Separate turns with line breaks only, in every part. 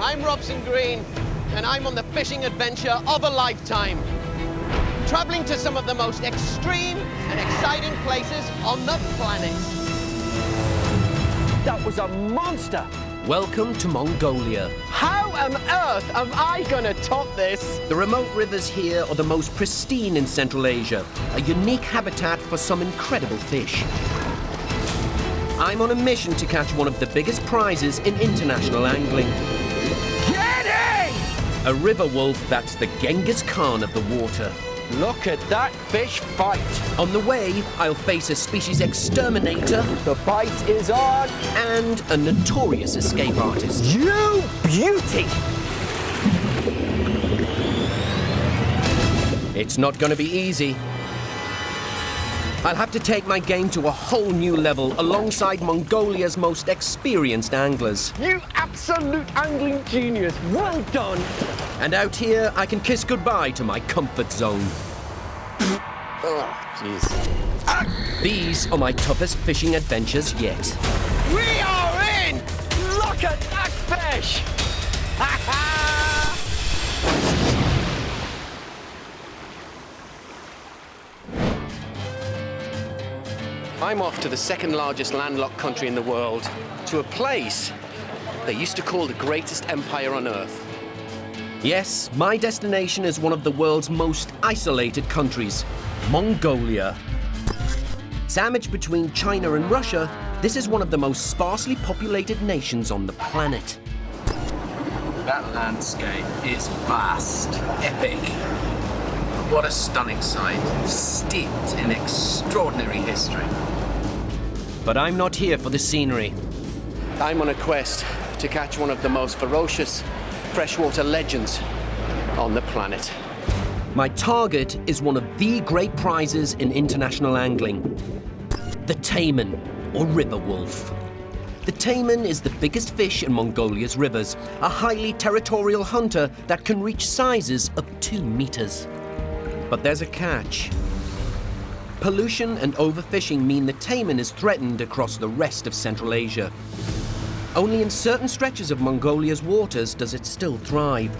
I'm Robson Green, and I'm on the fishing adventure of a lifetime. Traveling to some of the most extreme and exciting places on the planet.
That was a monster!
Welcome to Mongolia.
How on earth am I gonna top this?
The remote rivers here are the most pristine in Central Asia, a unique habitat for some incredible fish. I'm on a mission to catch one of the biggest prizes in international angling.
Get it!
A river wolf that's the Genghis Khan of the water.
Look at that fish fight!
On the way, I'll face a species exterminator.
The bite is on!
And a notorious escape artist.
You beauty!
It's not going to be easy. I'll have to take my game to a whole new level alongside Mongolia's most experienced anglers.
You absolute angling genius! Well done!
And out here, I can kiss goodbye to my comfort zone.
Oh, jeez.
These are my toughest fishing adventures yet.
We are in!
Look at that fish!
I'm off to the second largest landlocked country in the world, to a place they used to call the greatest empire on Earth.
Yes, my destination is one of the world's most isolated countries, Mongolia. Sandwiched between China and Russia, this is one of the most sparsely populated nations on the planet.
That landscape is vast, epic. What a stunning sight, steeped in extraordinary history.
But I'm not here for the scenery.
I'm on a quest to catch one of the most ferocious freshwater legends on the planet.
My target is one of the great prizes in international angling, the Taimen, or river wolf. The Taimen is the biggest fish in Mongolia's rivers, a highly territorial hunter that can reach sizes of 2 meters. But there's a catch. Pollution and overfishing mean the Taimen is threatened across the rest of Central Asia. Only in certain stretches of Mongolia's waters does it still thrive.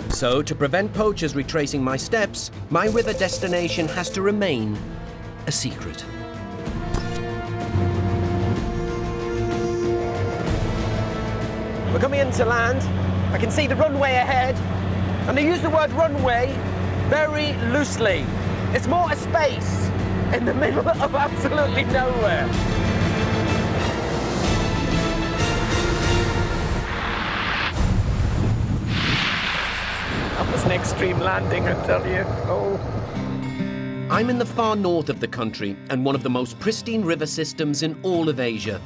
So, to prevent poachers retracing my steps, my river destination has to remain a secret.
We're coming into land. I can see the runway ahead. And they use the word runway very loosely. It's more a space in the middle of absolutely nowhere. That was an extreme landing, I tell you. Oh.
I'm in the far north of the country and one of the most pristine river systems in all of Asia.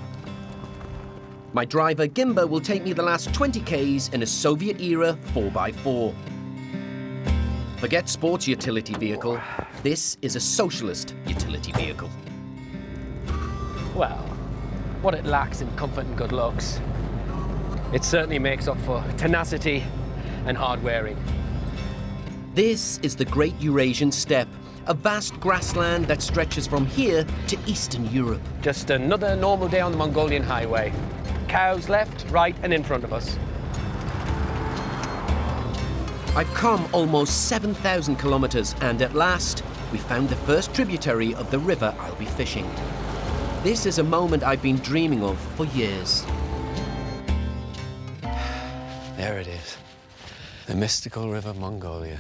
My driver, Gimba, will take me the last 20 Ks in a Soviet-era 4x4. Forget sports utility vehicle. This is a socialist utility vehicle.
Well, what it lacks in comfort and good looks, it certainly makes up for tenacity and hard wearing.
This is the Great Eurasian Steppe, a vast grassland that stretches from here to Eastern Europe.
Just another normal day on the Mongolian highway. Cows left, right, and in front of us.
I've come almost 7,000 kilometers, and at last, we found the first tributary of the river I'll be fishing. This is a moment I've been dreaming of for years.
There it is, the mystical river Mongolia.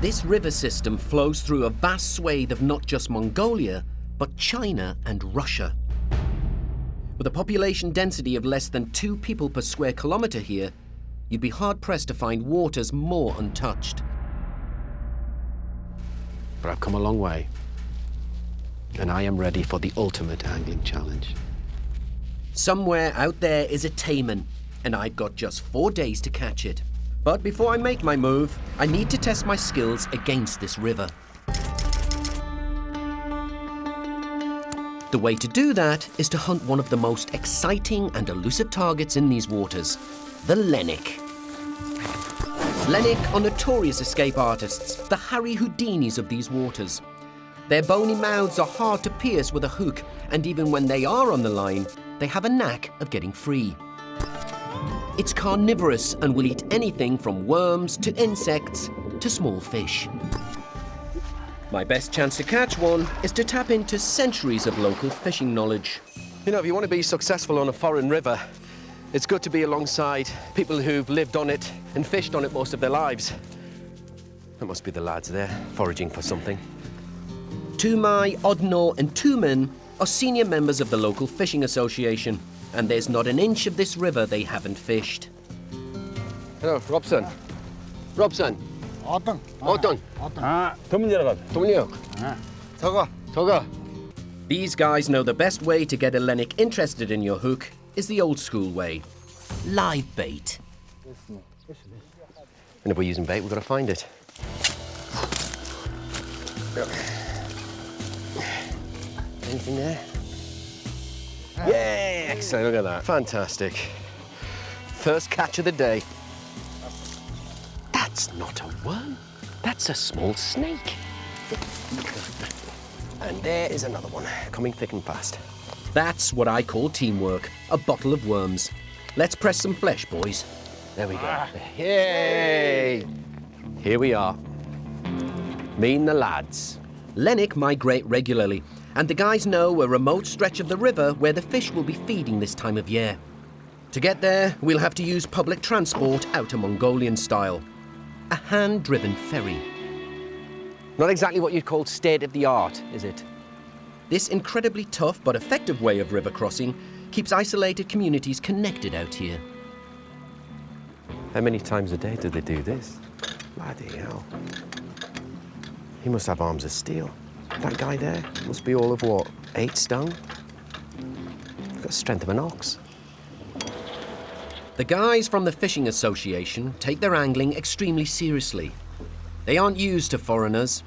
This river system flows through a vast swathe of not just Mongolia, but China and Russia. With a population density of less than 2 people per square kilometer here, you'd be hard-pressed to find waters more untouched.
But I've come a long way, and I am ready for the ultimate angling challenge.
Somewhere out there is a Taimen, and I've got just 4 days to catch it. But before I make my move, I need to test my skills against this river. The way to do that is to hunt one of the most exciting and elusive targets in these waters, the Lenok. Lenok are notorious escape artists, the Harry Houdinis of these waters. Their bony mouths are hard to pierce with a hook, and even when they are on the line, they have a knack of getting free. It's carnivorous and will eat anything from worms to insects to small fish. My best chance to catch one is to tap into centuries of local fishing knowledge.
You know, if you want to be successful on a foreign river, it's good to be alongside people who've lived on it and fished on it most of their lives. That must be the lads there, foraging for something.
Tumai, Odnor and Taimen are senior members of the local fishing association, and there's not an inch of this river they haven't fished.
Hello, Robson. Robson.
어떤?
어떤?
아, 도문제라가.
동료. 저거.
These guys know the best way to get a Lenok interested in your hook is the old school way. Live bait.
And if we're using bait, we've got to find it. Anything there? Yeah, excellent, look at that. Fantastic. First catch of the day. That's not a worm. That's a small snake. And there is another one, coming thick and fast.
That's what I call teamwork, a bottle of worms. Let's press some flesh, boys.
There we go. Yay! Here we are. Me and the lads.
Lenok migrate regularly, and the guys know a remote stretch of the river where the fish will be feeding this time of year. To get there, we'll have to use public transport out to Mongolian style. A hand-driven ferry.
Not exactly what you'd call state-of-the-art, is it?
This incredibly tough but effective way of river crossing keeps isolated communities connected out here.
How many times a day do they do this? Bloody hell. He must have arms of steel. That guy there must be all of what, 8 stone? Got the strength of an ox.
The guys from the Fishing Association take their angling extremely seriously. They aren't used to foreigners.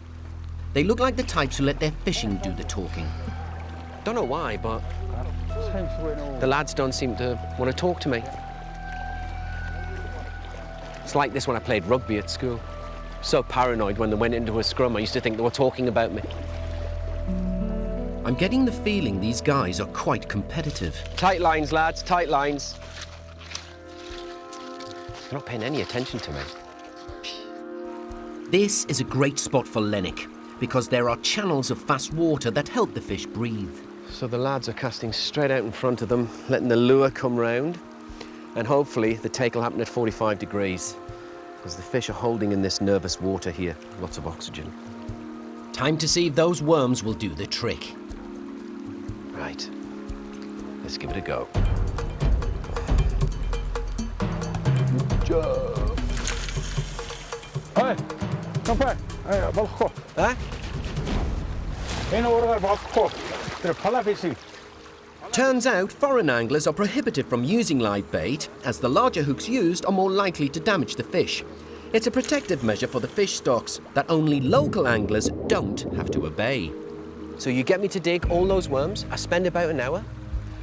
They look like the types who let their fishing do the talking.
Don't know why, but the lads don't seem to want to talk to me. It's like this when I played rugby at school. So paranoid when they went into a scrum, I used to think they were talking about me.
I'm getting the feeling these guys are quite competitive.
Tight lines, lads, tight lines. They're not paying any attention to me.
This is a great spot for Lenok because there are channels of fast water that help the fish breathe.
So the lads are casting straight out in front of them, letting the lure come round, and hopefully the take will happen at 45 degrees, because the fish are holding in this nervous water here, lots of oxygen.
Time to see if those worms will do the trick.
Right, let's give it a go.
어이, 정팔. 에이, 먹고.
Huh?
얘는 오르가 먹고. 그래, 팔라 피싱.
Turns out foreign anglers are prohibited from using live bait, as the larger hooks used are more likely to damage the fish. It's a protective measure for the fish stocks that only local anglers don't have to obey.
So you get me to dig all those worms, I spend about an hour,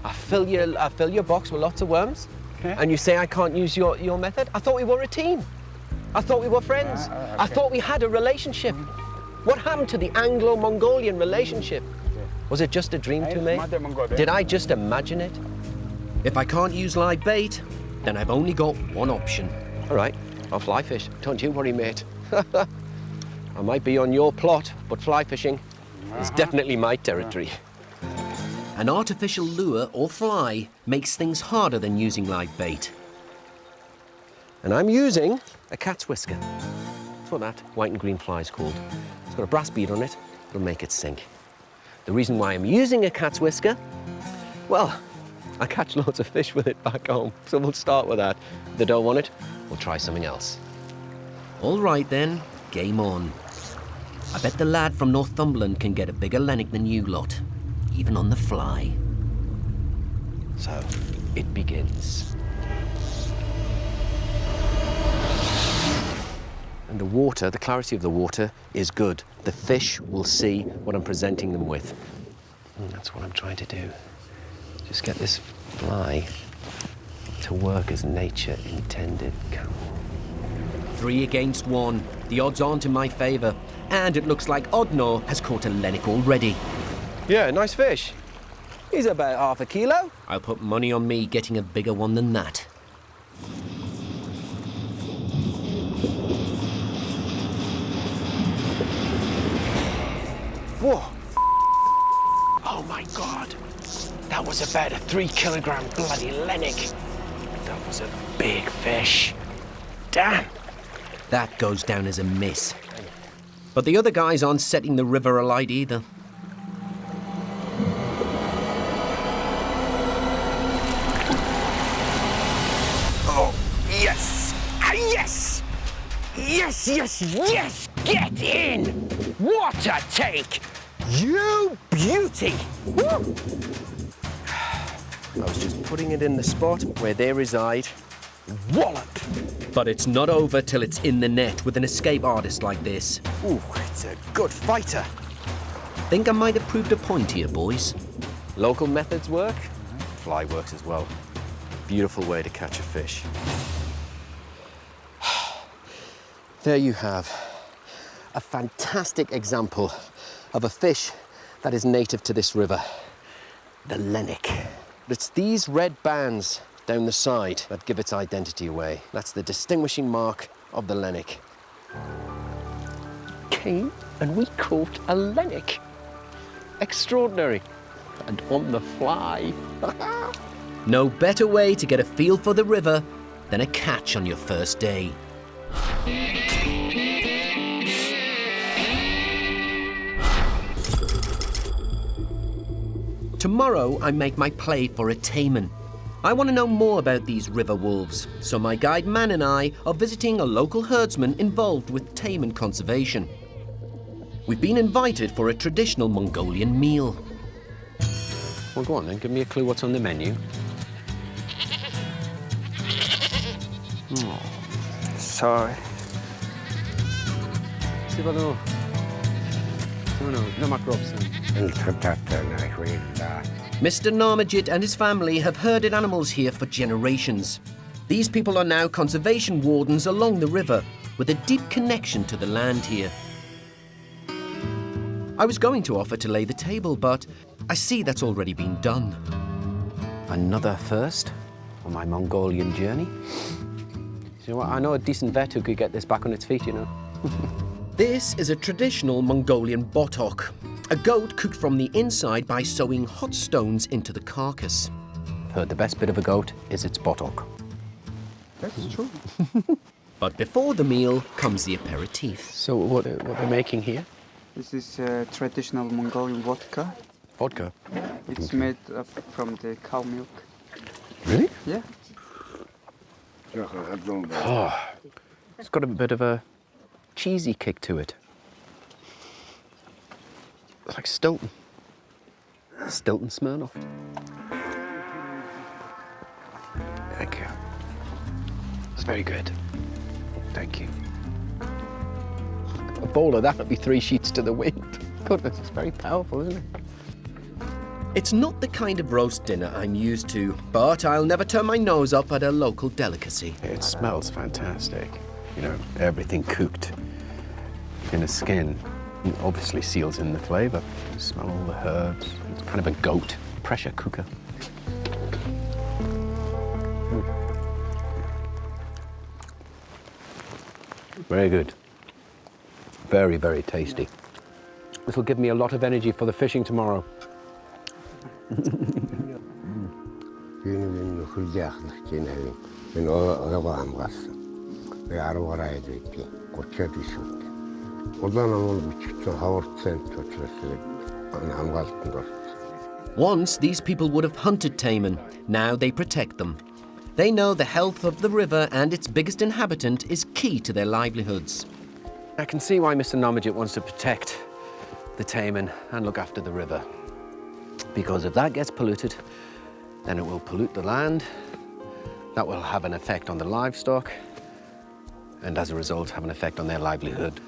I fill your box with lots of worms,
Okay.
and you say I can't use your method? I thought we were a team. I thought we were friends. I
okay.
thought we had a relationship. What happened to the Anglo-Mongolian relationship? Was it just a dream to me? Did I just imagine it?
If I can't use live bait, then I've only got one option.
All right, I'll fly fish. Don't you worry, mate. I might be on your plot, but fly fishing is definitely my territory.
An artificial lure or fly makes things harder than using live bait.
And I'm using a cat's whisker. That's what that white and green fly is called. It's got a brass bead on it. It'll make it sink. The reason why I'm using a cat's whisker, well, I catch loads of fish with it back home, so we'll start with that. If they don't want it, we'll try something else.
All right then, game on. I bet the lad from Northumberland can get a bigger Lenok than you lot, even on the fly.
So, it begins. And the water, the clarity of the water is good. The fish will see what I'm presenting them with. And that's what I'm trying to do. Just get this fly to work as nature intended. Come on.
3 against 1. The odds aren't in my favour. And it looks like Odnor has caught a Lenok already.
Yeah, nice fish. He's about half a kilo.
I'll put money on me getting a bigger one than that.
Whoa. Oh my God. That was about a 3-kilogram bloody Lenok. That was a big fish. Damn.
That goes down as a miss. But the other guys aren't setting the river alight either.
Oh, yes! Ah, yes! Yes, yes, yes! Get in! What a take! You beauty! Woo! I was just putting it in the spot where they reside. Wallop!
But it's not over till it's in the net with an escape artist like this.
Ooh, it's a good fighter.
Think I might have proved a point here, boys.
Local methods work. Fly works as well. Beautiful way to catch a fish. There you have a fantastic example of a fish that is native to this river, the Lenok. It's these red bands down the side that give its identity away. That's the distinguishing mark of the Lenok. Came and we caught a Lenok. Extraordinary. And on the fly.
No better way to get a feel for the river than a catch on your first day. Tomorrow I make my play for a Taimen. I want to know more about these river wolves, so my guide Man and I are visiting a local herdsman involved with Taimen conservation. We've been invited for a traditional Mongolian meal.
Well, go on then, give me a clue what's on the menu. Oh, sorry.
Mr. Narmajit and his family have herded animals here for generations. These people are now conservation wardens along the river, with a deep connection to the land here. I was going to offer to lay the table, but I see that's already been done.
Another first on my Mongolian journey. You know what, I know a decent vet who could get this back on its feet, you know.
This is a traditional Mongolian botok, a goat cooked from the inside by sewing hot stones into the carcass.
Heard the best bit of a goat is its botok.
That's true.
But before the meal comes the aperitif.
So what they're making here?
This is traditional Mongolian vodka.
Vodka.
It's made from the cow milk.
Really?
Yeah.
Oh, it's got a bit of a cheesy kick to it. It's like Stilton. Stilton Smirnoff. Thank you. It's very good. Thank you. A bowl of that would be 3 sheets to the wind. Goodness, it's very powerful, isn't it?
It's not the kind of roast dinner I'm used to, but I'll never turn my nose up at a local delicacy.
It smells fantastic. You know, everything cooked in a skin. It obviously seals in the flavour. You smell all the herbs. It's kind of a goat pressure cooker. Very good. Very, very tasty. This will give me a lot of energy for the fishing tomorrow.
Once, these people would have hunted Taimen. Now they protect them. They know the health of the river and its biggest inhabitant is key to their livelihoods.
I can see why Mr. Narmajit wants to protect the Taimen and look after the river. Because if that gets polluted, then it will pollute the land. That will have an effect on the livestock, and as a result, have an effect on their livelihood.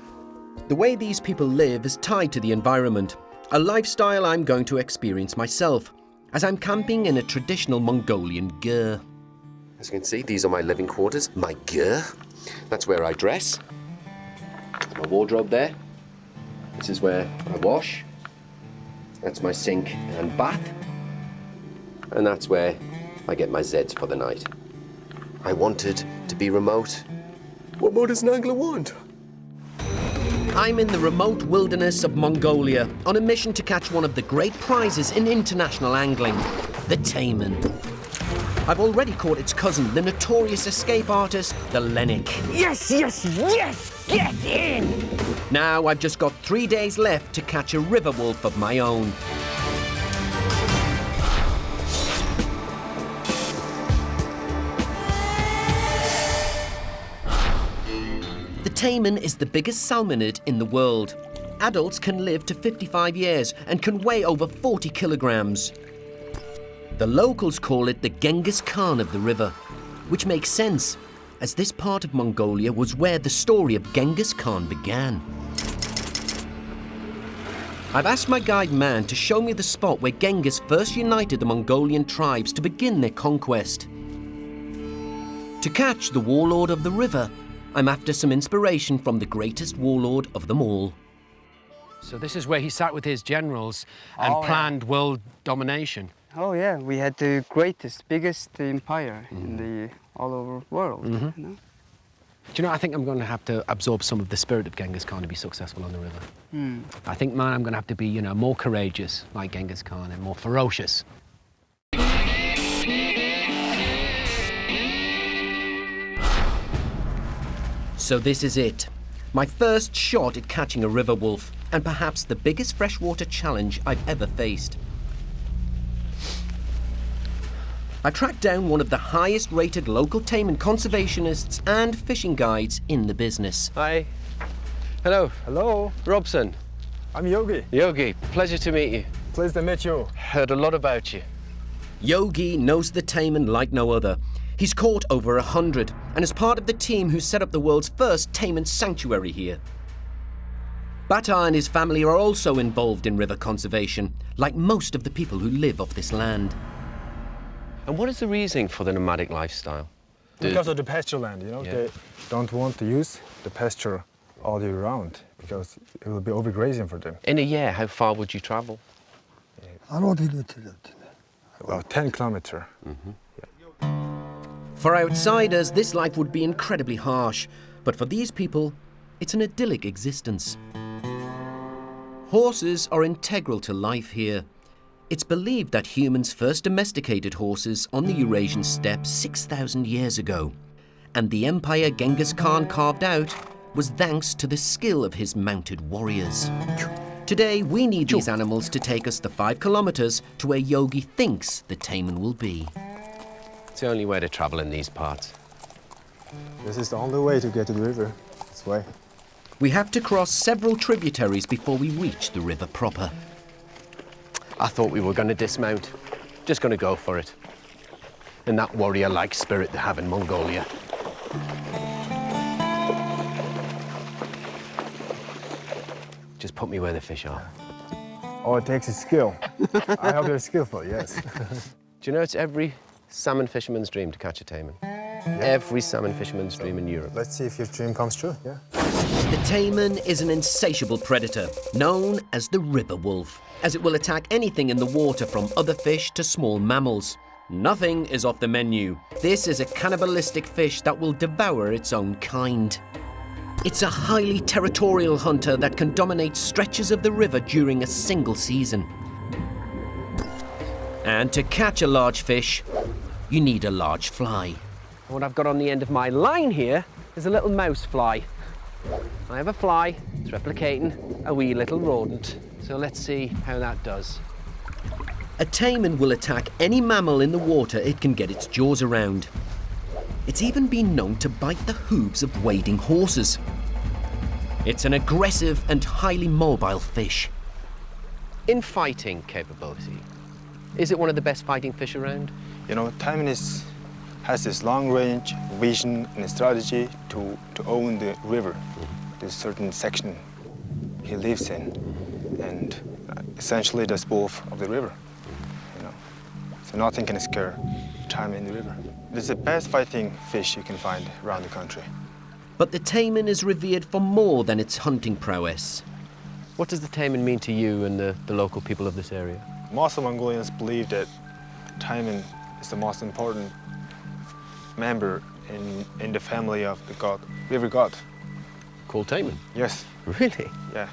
The way these people live is tied to the environment, a lifestyle I'm going to experience myself, as I'm camping in a traditional Mongolian ger.
As you can see, these are my living quarters, my ger. That's where I dress. My wardrobe there. This is where I wash. That's my sink and bath. And that's where I get my Zeds for the night. I wanted to be remote. What more does an angler want?
I'm in the remote wilderness of Mongolia on a mission to catch one of the great prizes in international angling, the Taimen. I've already caught its cousin, the notorious escape artist, the Lenok.
Yes, yes, yes! Get in!
Now I've just got 3 days left to catch a river wolf of my own. The Taimen is the biggest salmonid in the world. Adults can live to 55 years and can weigh over 40 kilograms. The locals call it the Genghis Khan of the river, which makes sense, as this part of Mongolia was where the story of Genghis Khan began. I've asked my guide man to show me the spot where Genghis first united the Mongolian tribes to begin their conquest. To catch the warlord of the river, I'm after some inspiration from the greatest warlord of them all.
So this is where he sat with his generals and planned world domination.
Oh yeah, we had the greatest, biggest empire in the all over world. You know?
Do you know, I think I'm going to have to absorb some of the spirit of Genghis Khan to be successful on the river. I think, man, I'm going to have to be, you know, more courageous like Genghis Khan and more ferocious.
So this is it. My first shot at catching a river wolf, and perhaps the biggest freshwater challenge I've ever faced. I tracked down one of the highest rated local Taimen conservationists and fishing guides in the business.
Hi. Hello.
Hello,
Robson.
I'm Yogi.
Yogi, pleasure to meet you.
Pleased to meet you.
Heard a lot about you.
Yogi knows the Taimen like no other. He's caught over 100 and is part of the team who set up the world's first Taimen sanctuary here. Bata and his family are also involved in river conservation, like most of the people who live off this land.
And what is the reason for the nomadic lifestyle?
Because of the pasture land, you know, they don't want to use the pasture all year round because it will be overgrazing for them.
In a year, how far would you travel?
About 10 kilometers.
For outsiders, this life would be incredibly harsh, but for these people, it's an idyllic existence. Horses are integral to life here. It's believed that humans first domesticated horses on the Eurasian steppe 6,000 years ago, and the empire Genghis Khan carved out was thanks to the skill of his mounted warriors. Today, we need these animals to take us the 5 kilometers to where Yogi thinks the Taimen will be.
It's the only way to travel in these parts.
This is the only way to get to the river. This way.
We have to cross several tributaries before we reach the river proper.
I thought we were going to dismount. Just going to go for it. In that warrior-like spirit they have in Mongolia. Just put me where the fish are.
All it takes is skill. I hope you're skillful, yes.
Do you know it's every salmon fisherman's dream to catch a Taimen? Every salmon fisherman's dream in Europe.
Let's see if your dream comes true, yeah?
The Taimen is an insatiable predator, known as the river wolf, as it will attack anything in the water from other fish to small mammals. Nothing is off the menu. This is a cannibalistic fish that will devour its own kind. It's a highly territorial hunter that can dominate stretches of the river during a single season. And to catch a large fish, you need a large fly.
What I've got on the end of my line here is a little mouse fly. I have a fly, it's replicating a wee little rodent. So let's see how that does.
A Taimen will attack any mammal in the water it can get its jaws around. It's even been known to bite the hooves of wading horses. It's an aggressive and highly mobile fish.
In fighting capability, is it one of the best fighting fish around?
You know, Taimen has this long-range vision and strategy to own the river. There's a certain section he lives in, and essentially the both of the river. You know, so nothing can scare Taimen in the river. It's the best fighting fish you can find around the country.
But the Taimen is revered for more than its hunting prowess.
What does the Taimen mean to you and the local people of this area?
Most of Mongolians believe that Taimen is the most important member in the family of the god, river god.
called Taimen.
Yes,
Really?
yeah.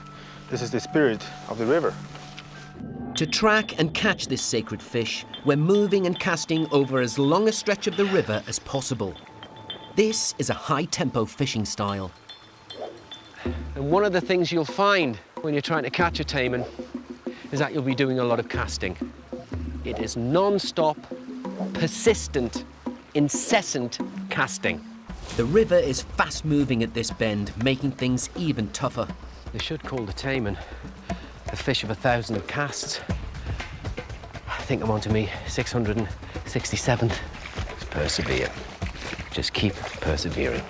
This is the spirit of the river.
To track and catch this sacred fish, we're moving and casting over as long a stretch of the river as possible. This is a high-tempo fishing style.
And one of the things you'll find when you're trying to catch a Taimen is that you'll be doing a lot of casting. It is non-stop, persistent, incessant casting.
The river is fast-moving at this bend, making things even tougher.
They should call the Taimen the fish of 1,000 casts. I think I'm on to me 667th. Just persevere. Just keep persevering.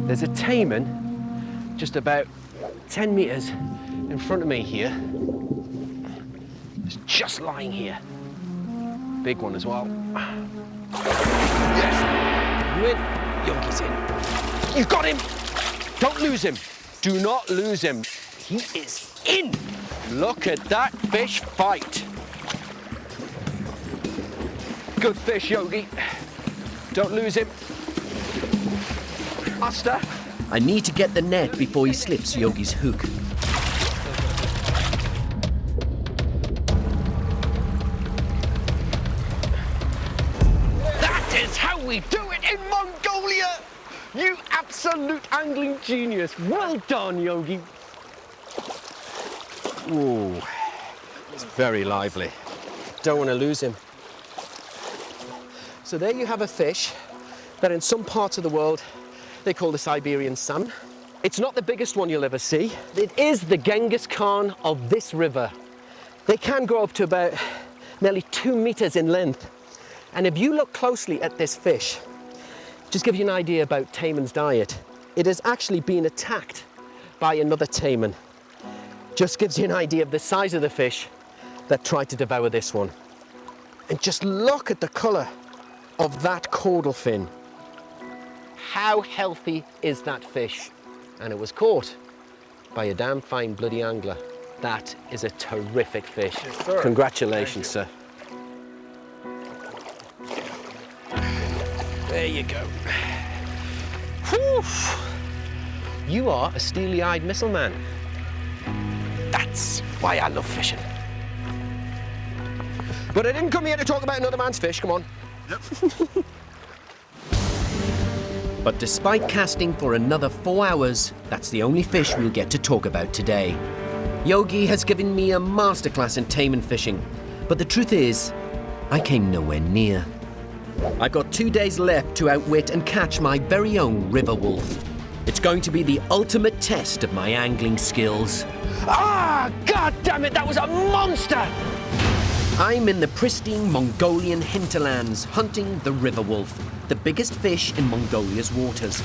There's a Taimen just about 10 meters in front of me here. It's just lying here. Big one as well. Yes! You in? Yogi's in. You got him! Don't lose him. Do not lose him. He is in! Look at that fish fight. Good fish, Yogi. Don't lose him. Master.
I need to get the net before he slips Yogi's hook.
That is how we do it in Mongolia! You absolute angling genius. Well done, Yogi. Ooh, it's very lively. Don't want to lose him. So there you have a fish that in some parts of the world they call the Siberian salmon. It's not the biggest one you'll ever see. It is the Genghis Khan of this river. They can grow up to about nearly 2 meters in length. And if you look closely at this fish, just give you an idea about Taimen's diet. It has actually been attacked by another Taimen. Just gives you an idea of the size of the fish that tried to devour this one. And just look at the colour of that caudal fin. How healthy is that fish? And it was caught by a damn fine bloody angler. That is a terrific fish.
Yes, sir.
Congratulations, sir. There you go. Whew. You are a steely-eyed missile man. That's why I love fishing. But I didn't come here to talk about another man's fish, come on.
But despite casting for another 4 hours, that's the only fish we'll get to talk about today. Yogi has given me a masterclass in Taimen fishing, but the truth is, I came nowhere near. I've got 2 days left to outwit and catch my very own river wolf. It's going to be the ultimate test of my angling skills.
Ah, God damn it, that was a monster!
I'm in the pristine Mongolian hinterlands hunting the river wolf, the biggest fish in Mongolia's waters.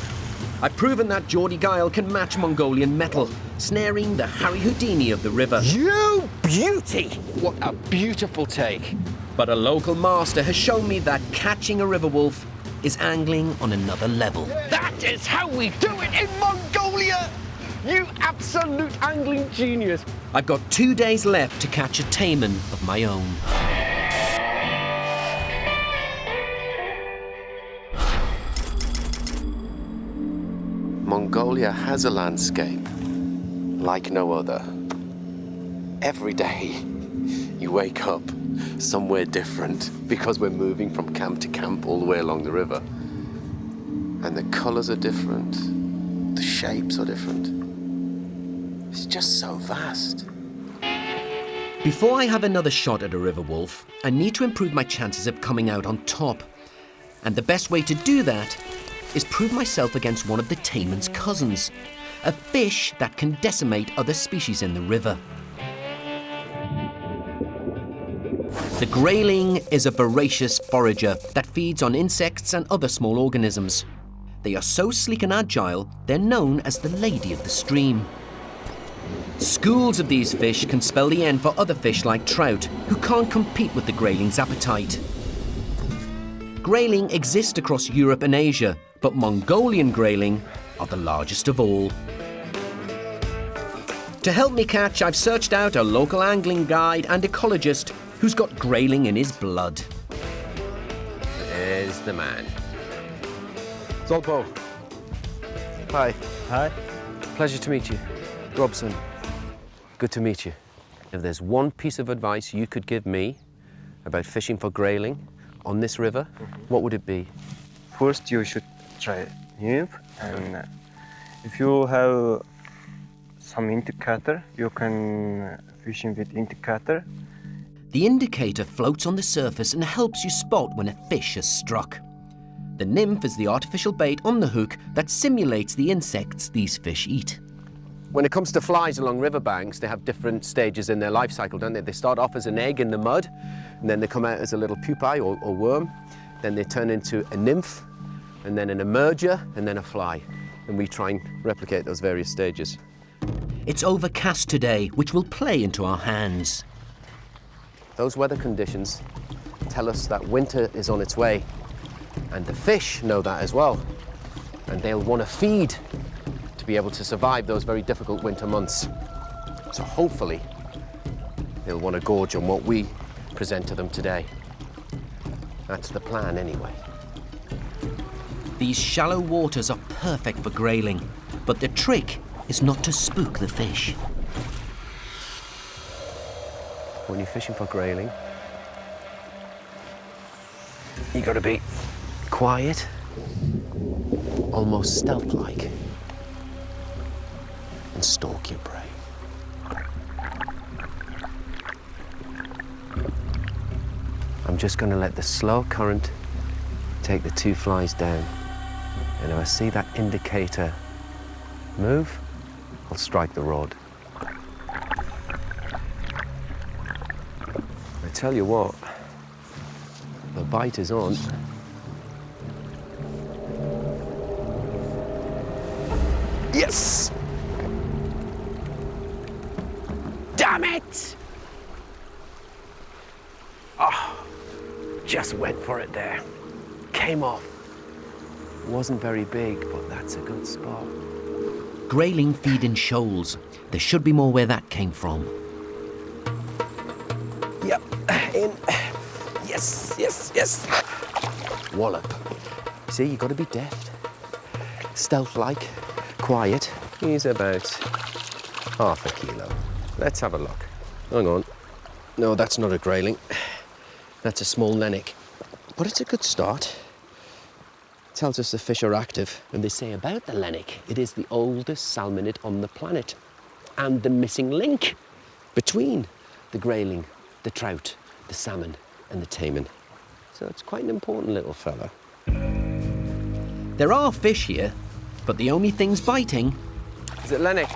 I've proven that Geordie Guile can match Mongolian metal, snaring the Harry Houdini of the river.
You beauty! What a beautiful take.
But a local master has shown me that catching a river wolf is angling on another level.
That is how we do it in Mongolia! You absolute angling genius.
I've got 2 days left to catch a Taimen of my own.
Mongolia has a landscape like no other. Every day you wake up somewhere different because we're moving from camp to camp all the way along the river. And the colors are different, the shapes are different. It's just so vast.
Before I have another shot at a river wolf, I need to improve my chances of coming out on top. And the best way to do that is prove myself against one of the Taimen's cousins, a fish that can decimate other species in the river. The Grayling is a voracious forager that feeds on insects and other small organisms. They are so sleek and agile, they're known as the lady of the stream. Schools of these fish can spell the end for other fish like trout, who can't compete with the Grayling's appetite. Grayling exist across Europe and Asia, but Mongolian Grayling are the largest of all. To help me catch, I've searched out a local angling guide and ecologist who's got Grayling in his blood.
There There's the man. Zolpo. Hi.
Hi.
Pleasure to meet you. Robson. Good to meet you. If there's one piece of advice you could give me about fishing for grayling on this river, what would it be?
First, you should try nymph, and if you have some indicator, you can fishing with indicator.
The indicator floats on the surface and helps you spot when a fish has struck. The nymph is the artificial bait on the hook that simulates the insects these fish eat.
When it comes to flies along riverbanks, they have different stages in their life cycle, don't they? They start off as an egg in the mud, and then they come out as a little pupae or worm. Then they turn into a nymph, and then an emerger, and then a fly. And we try and replicate those various stages.
It's overcast today, which will play into our hands.
Those weather conditions tell us that winter is on its way, and the fish know that as well. And they'll want to feed to be able to survive those very difficult winter months. So hopefully, they'll want to gorge on what we present to them today. That's the plan anyway.
These shallow waters are perfect for grayling, but the trick is not to spook the fish.
When you're fishing for grayling, you got to be quiet, almost stealth-like, and stalk your prey. I'm just going to let the slow current take the two flies down. And if I see that indicator move, I'll strike the rod. I tell you what, the bite is on. Yes! Damn it! Oh, just went for it there. Came off. Wasn't very big, but that's a good spot.
Grayling feed in shoals. There should be more where that came from.
Yep, in. Yes, yes, yes. Wallop. See, you got to be deft. Stealth-like, quiet. He's about half a kilo. Let's have a look. Hang on. No, that's not a grayling. That's a small Lenok. But it's a good start. Tells us the fish are active. And they say about the Lenok, it is the oldest salmonid on the planet. And the missing link between the grayling, the trout, the salmon, and the Taimen. So it's quite an important little fella.
There are fish here, but the only things biting
Is it Lenok?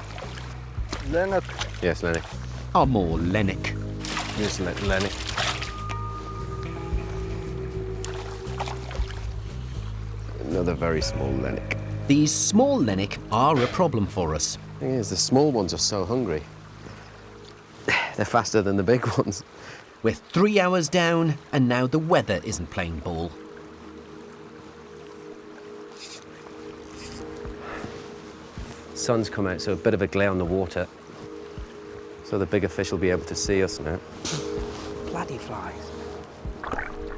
Lenok.
Yes, Lenok.
are more Lenok.
Yes, Lenok. Another very small Lenok.
These small Lenok are a problem for us.
Thing is, the small ones are so hungry. They're faster than the big ones.
We're 3 hours down, and now the weather isn't playing ball.
Sun's come out, so a bit of a glare on the water. So the bigger fish will be able to see us now. Bloody flies.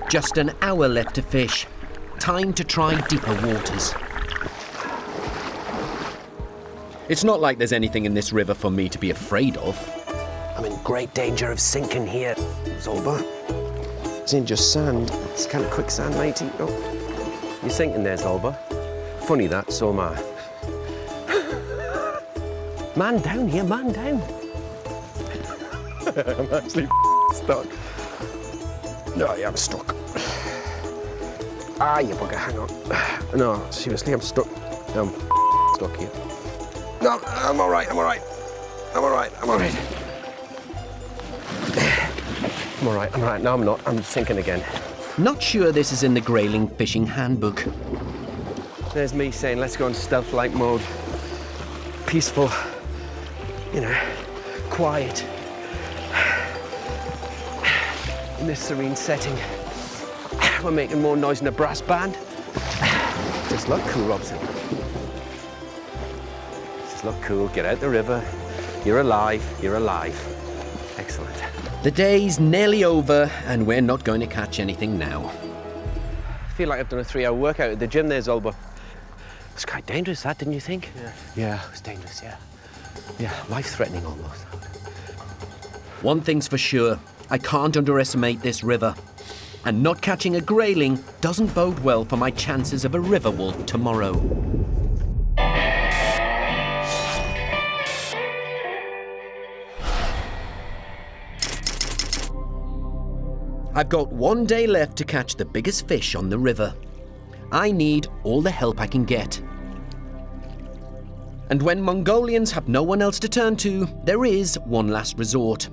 Just an hour left to fish. Time to try deeper waters. It's not like there's anything in this river for me to be afraid of.
I'm in great danger of sinking here, Zolba. It's in just sand. It's kind of quicksand, matey. Oh, you're sinking there, Zolba. Funny that, so am I. Man down here, man down. I'm actually stuck. No, yeah, I'm stuck. Ah, you bugger, hang on. No, seriously, I'm stuck. I'm stuck here. No, I'm all right, I'm all right. I'm all right, I'm all right. I'm all right, I'm all right. No, I'm not. I'm sinking again.
Not sure this is in the Grayling fishing handbook.
There's me saying, let's go on stealth-like mode. Peaceful, you know, quiet. In this serene setting, we're making more noise than a brass band. Just look cool, Robson. Just look cool, get out the river. You're alive, you're alive. Excellent.
The day's nearly over, and we're not going to catch anything now.
feel like I've done a 3-hour workout at the gym there, Zolba. It's quite dangerous, that, didn't you think?
Yeah.
Yeah, it was dangerous, yeah. Yeah, life-threatening almost.
One thing's for sure, I can't underestimate this river. And not catching a grayling doesn't bode well for my chances of a river wolf tomorrow. I've got 1 day left to catch the biggest fish on the river. I need all the help I can get. And when Mongolians have no one else to turn to, there is one last resort.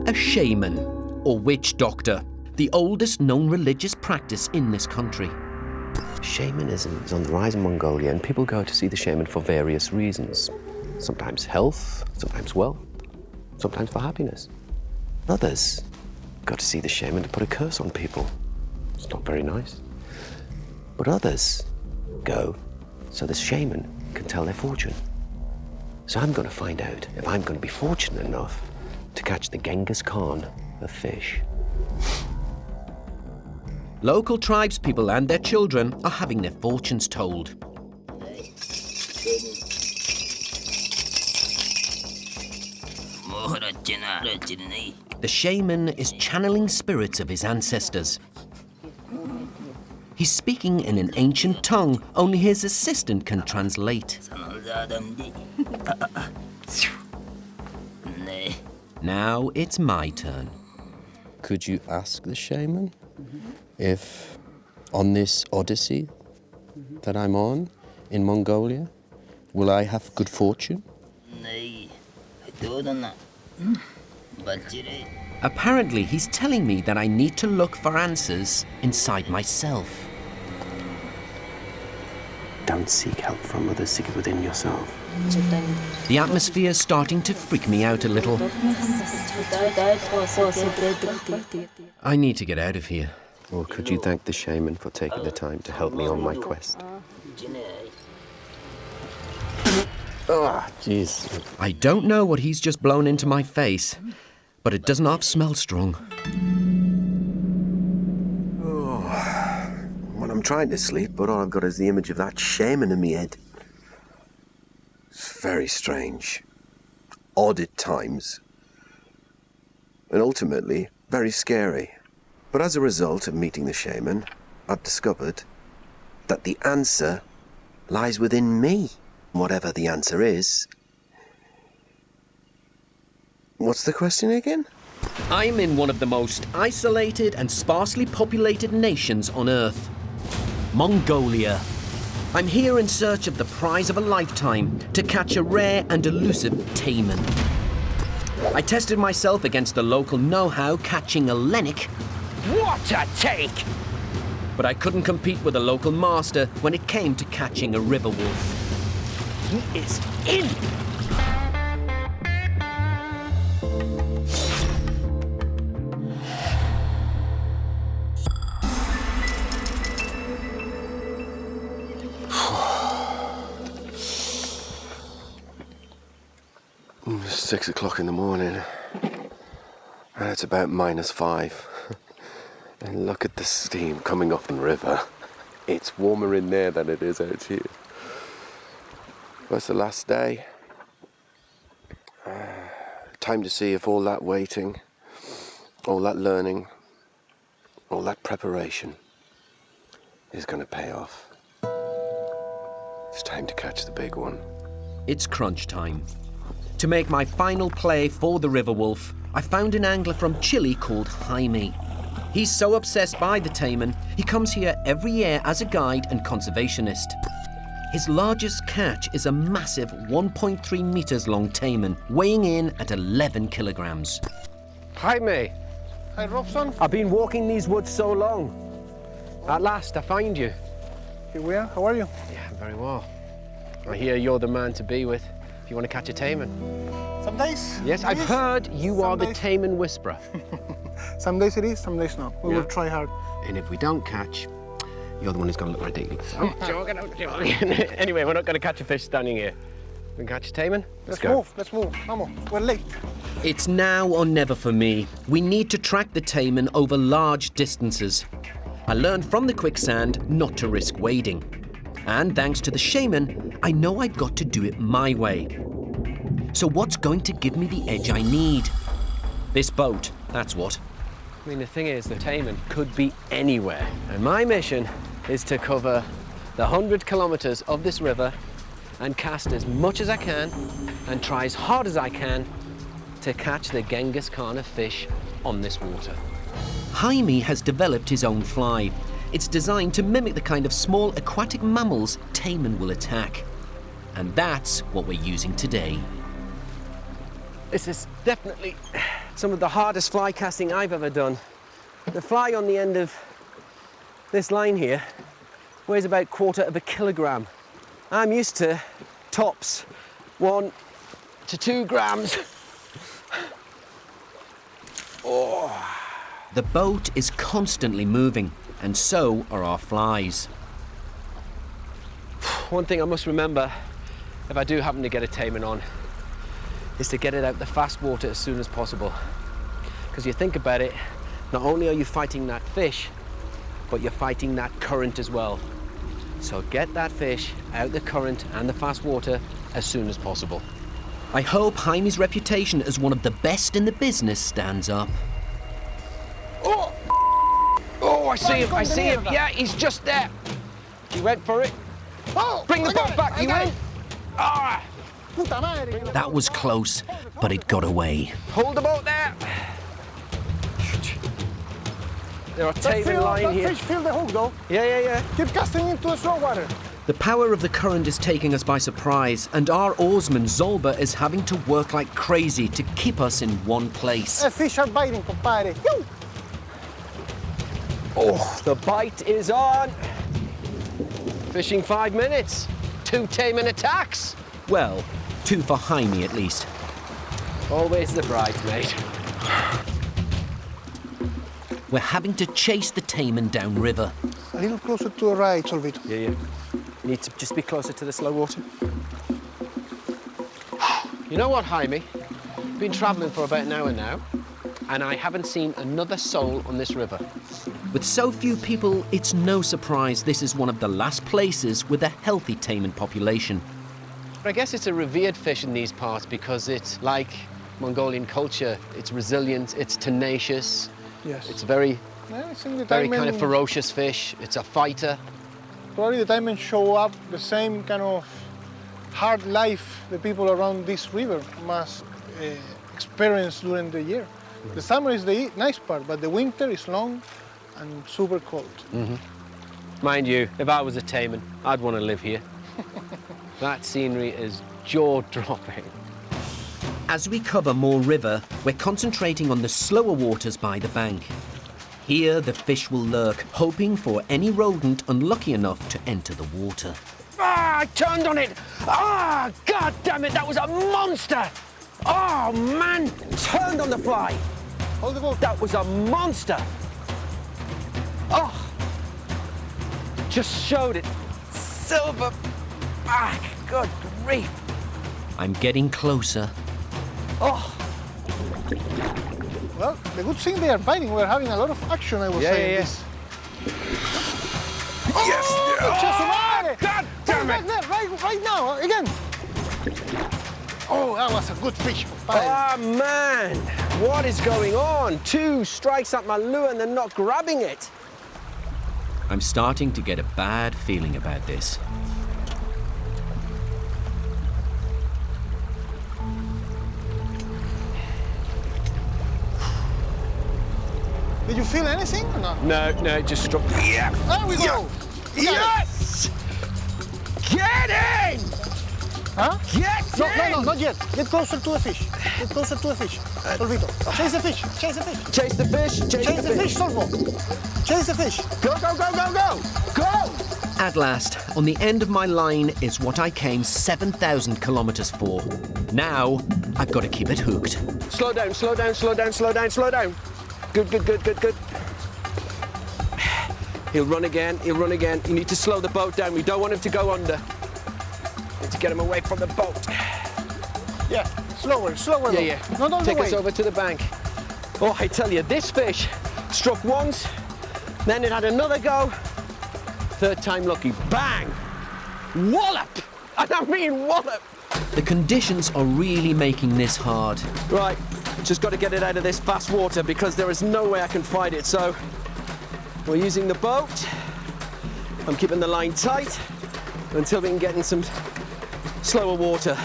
A shaman, or witch doctor, the oldest known religious practice in this country.
Shamanism is on the rise in Mongolia, and people go to see the shaman for various reasons. Sometimes health, sometimes wealth, sometimes for happiness. Others go to see the shaman to put a curse on people. It's not very nice. But others go so the shaman can tell their fortune. So I'm going to find out if I'm going to be fortunate enough to catch the Genghis Khan of fish.
Local tribespeople and their children are having their fortunes told. The shaman is channeling spirits of his ancestors. He's speaking in an ancient tongue only his assistant can translate. Now it's my turn.
Could you ask the shaman if on this odyssey that I'm on in Mongolia, will I have good fortune?
Apparently, he's telling me that I need to look for answers inside myself.
Don't seek help from others, seek it within yourself.
The atmosphere's starting to freak me out a little. I need to get out of here.
Or could you thank the shaman for taking the time to help me on my quest? Oh, jeez.
I don't know what he's just blown into my face, but it does not smell strong.
When I'm trying to sleep, but all I've got is the image of that shaman in my head. It's very strange, odd at times, and ultimately very scary. But as a result of meeting the shaman, I've discovered that the answer lies within me. Whatever the answer is. What's the question again?
I'm in one of the most isolated and sparsely populated nations on Earth. Mongolia. I'm here in search of the prize of a lifetime to catch a rare and elusive Taimen. I tested myself against the local know-how catching a Lenok. What a take! But I couldn't compete with a local master when it came to catching a river wolf. He is in!
It's 6 o'clock in the morning, and it's about -5. And look at the steam coming off the river. It's warmer in there than it is out here. Well, it's the last day. Time to see if all that waiting, all that learning, all that preparation is going to pay off. It's time to catch the big one.
It's crunch time. To make my final play for the river wolf, I found an angler from Chile called Jaime. He's so obsessed by the Taimen, he comes here every year as a guide and conservationist. His largest catch is a massive 1.3 meters long Taimen, weighing in at 11 kilograms.
Jaime,
Hi, Robson.
I've been walking these woods so long. At last, I find you.
Here we are. How are you?
Yeah, very well. I hear you're the man to be with if you want to catch a Taimen.
Some days.
Yes, I've heard you are the Taimen whisperer.
Some days it is, some days not. We will try hard.
And if we don't catch, you're the one who's going to look ridiculous. I'm joking. Anyway, we're not going to catch a fish standing here. We can catch a Taimen.
Let's move. Vamos. We're late.
It's now or never for me. We need to track the Taimen over large distances. I learned from the quicksand not to risk wading. And thanks to the shaman, I know I've got to do it my way. So what's going to give me the edge I need? This boat, that's what.
I mean, the thing is, the Taimen could be anywhere. And my mission is to cover the 100 kilometers of this river and cast as much as I can and try as hard as I can to catch the Genghis Khan of fish on this water.
Jaime has developed his own fly. It's designed to mimic the kind of small aquatic mammals Taimen will attack. And that's what we're using today.
This is definitely some of the hardest fly casting I've ever done. The fly on the end of this line here weighs about 1/4 kilogram. I'm used to tops 1 to 2 grams. Oh.
The boat is constantly moving, and so are our flies.
One thing I must remember, if I do happen to get a Taimen on, is to get it out the fast water as soon as possible. Because you think about it, not only are you fighting that fish, but you're fighting that current as well. So get that fish out the current and the fast water as soon as possible.
I hope Jaime's reputation as one of the best in the business stands up.
Oh! Oh, I see him, I see him. Yeah, he's just there. He went for it.
Oh,
Bring the boat back, you in. Ah!
That was close, but it got away.
Hold the boat there. There are Taimen lying here.
Fish feel the hook though.
Yeah.
Keep casting into the slow water.
The power of the current is taking us by surprise, and our oarsman Zolba is having to work like crazy to keep us in one place.
Fish are biting, compadre. Yoo!
Oh, the bite is on. Fishing 5 minutes. 2 Taimen attacks.
Well, 2 for Jaime at least.
Always the bridesmaid.
We're having to chase the Taimen downriver.
A little closer to the right, Solvito.
Yeah. You need to just be closer to the slow water. You know what, Jaime? Been traveling for about an hour now, and I haven't seen another soul on this river.
With so few people, it's no surprise this is one of the last places with a healthy Taimen population.
But I guess it's a revered fish in these parts because it's like Mongolian culture. It's resilient, it's tenacious.
Yes.
It's very
very
kind of ferocious fish. It's a fighter.
Probably the Taimen show up the same kind of hard life the people around this river must experience during the year. The summer is the nice part, but the winter is long and super cold.
Mind you, if I was a Taimen, I'd want to live here. That scenery is jaw-dropping.
As we cover more river, we're concentrating on the slower waters by the bank. Here, the fish will lurk, hoping for any rodent unlucky enough to enter the water.
Ah, I turned on it! Ah, God damn it, that was a monster! Oh, man, turned on the fly.
Hold the boat.
That was a monster. Oh, just showed it. Silver back, good grief.
I'm getting closer.
Oh.
Well, the good thing they are biting. We're having a lot of action, I was saying.
Yes.
Oh,
God damn it!
Right now, again. Oh, that was a good fish.
Oh, man, what is going on? 2 strikes at my lure and they're not grabbing it.
I'm starting to get a bad feeling about this.
Did you feel anything or not?
No, it just struck. Yeah.
There we go.
Yes! Get in!
Huh?
Get in!
No, not yet. Get closer to the fish. Get closer to the fish. Solvito. Chase the fish. Chase the fish.
Chase the fish.
Chase the fish, Solvo. Chase the fish.
Go, go, go, go, go! Go!
At last, on the end of my line is what I came 7,000 kilometers for. Now, I've got to keep it hooked.
Slow down, slow down, slow down, slow down, slow down. Good, good, good, good, good. He'll run again, he'll run again. You need to slow the boat down. We don't want him to go under. Need to get him away from the boat.
Yeah, slower.
Yeah.
Not all
Take
the way.
us over to the bank. Oh, I tell you, this fish struck once,
Then it had another go. Third time lucky. Bang! Wallop! And I mean wallop!
The conditions are really making this hard.
Right, just got to get it out of this fast water because there is no way I can fight it. So we're using the boat. I'm keeping the line tight until we can get in some slower water.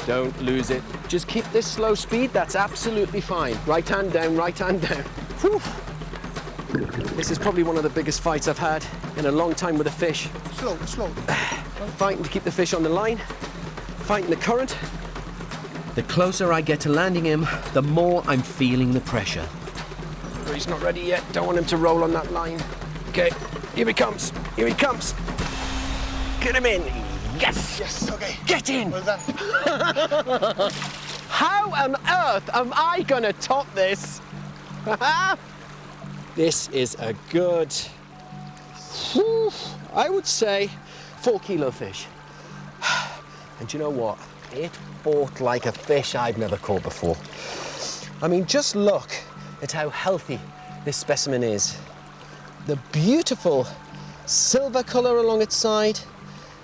Don't lose it. Just keep this slow speed, that's absolutely fine. Right hand down, right hand down. Whew. This is probably one of the biggest fights I've had in a long time with a fish.
Slow, slow.
Fighting to keep the fish on the line, fighting the current.
The closer I get to landing him, the more I'm feeling the pressure.
Oh, he's not ready yet. Don't want him to roll on that line. Okay, here he comes. Here he comes. Get him in. Yes.
Yes, okay.
Get in.
Well done.
How on earth am I gonna top this? This is a good, I would say, 4 kilo fish. And you know what? It fought like a fish I've never caught before. I mean, just look at how healthy this specimen is. The beautiful silver color along its side,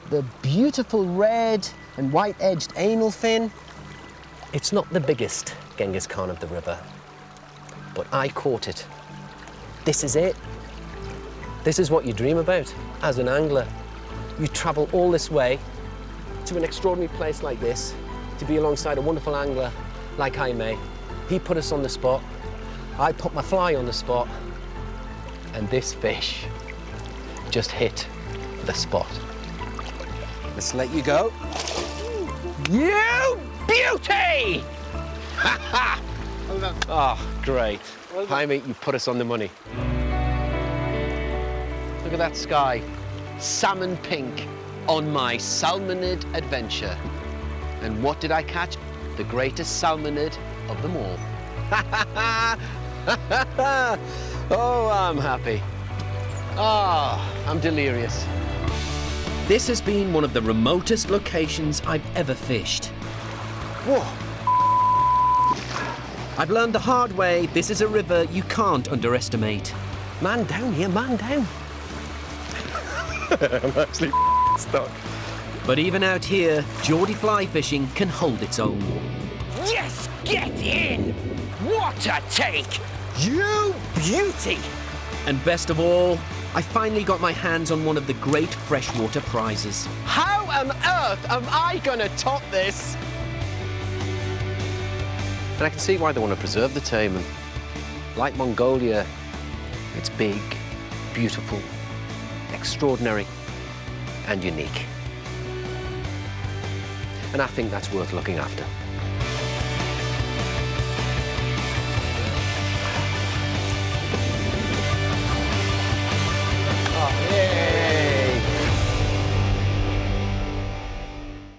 the beautiful red and white-edged anal fin. It's not the biggest Genghis Khan of the river, but I caught it. This is it. This is what you dream about as an angler. You travel all this way to an extraordinary place like this to be alongside a wonderful angler like Taimen. He put us on the spot. I put my fly on the spot, and this fish just hit the spot. Let's let you go. You beauty! Ha ha!
Well done.
Oh, great.
Well done.
Taimen, you put us on the money. Look at that sky. Salmon pink on my salmonid adventure. And what did I catch? The greatest salmonid of them all. Oh, I'm happy. Ah, I'm delirious.
This has been one of the remotest locations I've ever fished.
Whoa.
I've learned the hard way, this is a river you can't underestimate.
Man down here, man down. I'm actually stuck.
But even out here, Geordie fly fishing can hold its own.
Yes, get in! What a take! You beauty!
And best of all, I finally got my hands on one of the great freshwater prizes.
How on earth am I gonna top this? And I can see why they want to preserve the Taimen. Like Mongolia, it's big, beautiful, extraordinary, and unique. And I think that's worth looking after.